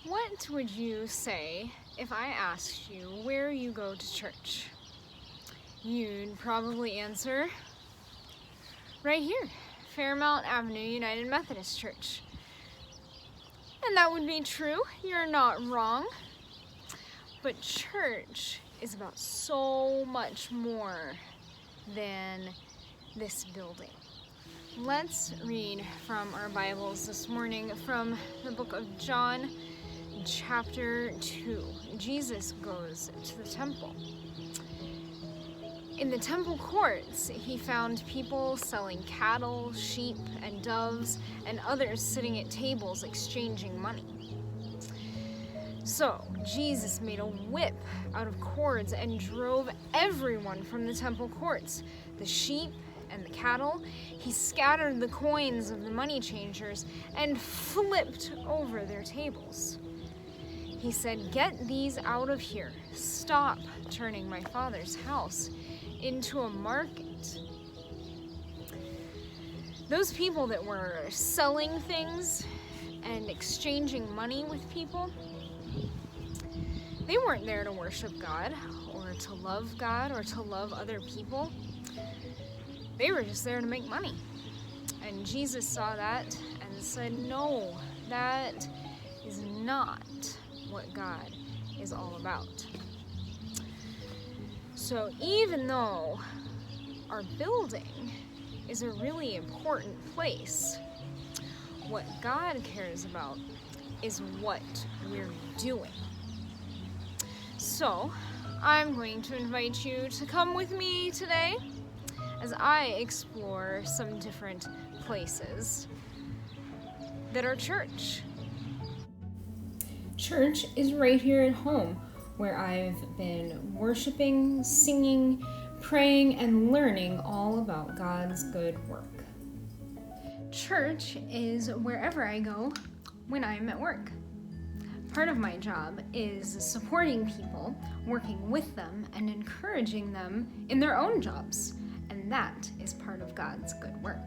What would you say if I asked you where you go to church? You'd probably answer, right here, Fairmount Avenue United Methodist Church. And that would be true, you're not wrong. But church is about so much more than this building. Let's read from our Bibles this morning from the book of John, chapter 2. Jesus goes to the temple. In the temple courts, he found people selling cattle, sheep, and doves, and others sitting at tables exchanging money. So Jesus made a whip out of cords and drove everyone from the temple courts, the sheep and the cattle. He scattered the coins of the money changers and flipped over their tables. He said, "Get these out of here. Stop turning my Father's house into a market." Those people that were selling things and exchanging money with people, they weren't there to worship God or to love God or to love other people. They were just there to make money. And Jesus saw that and said, no, that is not what God is all about. So even though our building is a really important place, what God cares about is what we're doing. So I'm going to invite you to come with me today as I explore some different places that are church. Church is right here at home, where I've been worshiping, singing, praying, and learning all about God's good work. Church is wherever I go when I'm at work. Part of my job is supporting people, working with them, and encouraging them in their own jobs, and that is part of God's good work.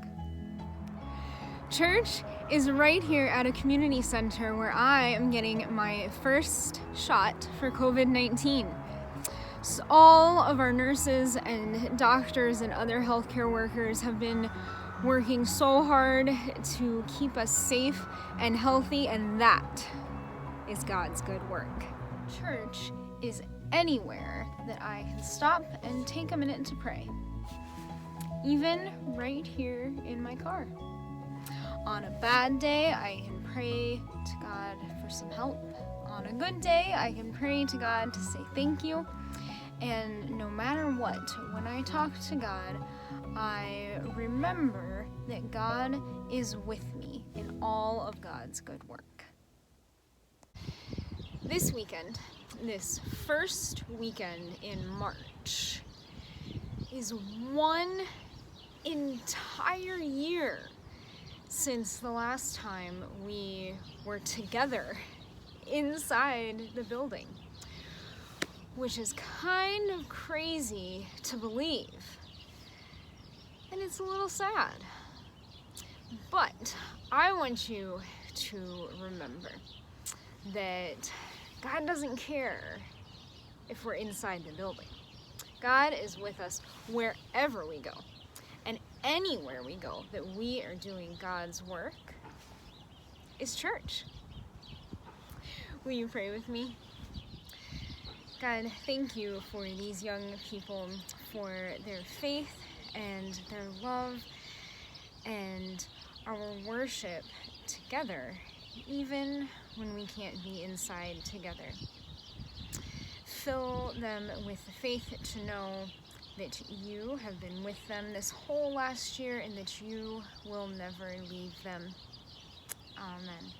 Church is right here at a community center where I am getting my first shot for COVID-19. So all of our nurses and doctors and other healthcare workers have been working so hard to keep us safe and healthy, and that is God's good work. Church is anywhere that I can stop and take a minute to pray. Even right here in my car. On a bad day, I can pray to God for some help. On a good day, I can pray to God to say thank you. And no matter what, when I talk to God, I remember that God is with me in all of God's good work. This weekend, this first weekend in March, is one entire year since the last time we were together inside the building, which is kind of crazy to believe, and it's a little sad. But I want you to remember that God doesn't care if we're inside the building. God is with us wherever we go. And anywhere we go that we are doing God's work is church. Will you pray with me? God, thank you for these young people, for their faith and their love and our worship together, even when we can't be inside together. Fill them with the faith to know that you have been with them this whole last year and that you will never leave them. Amen.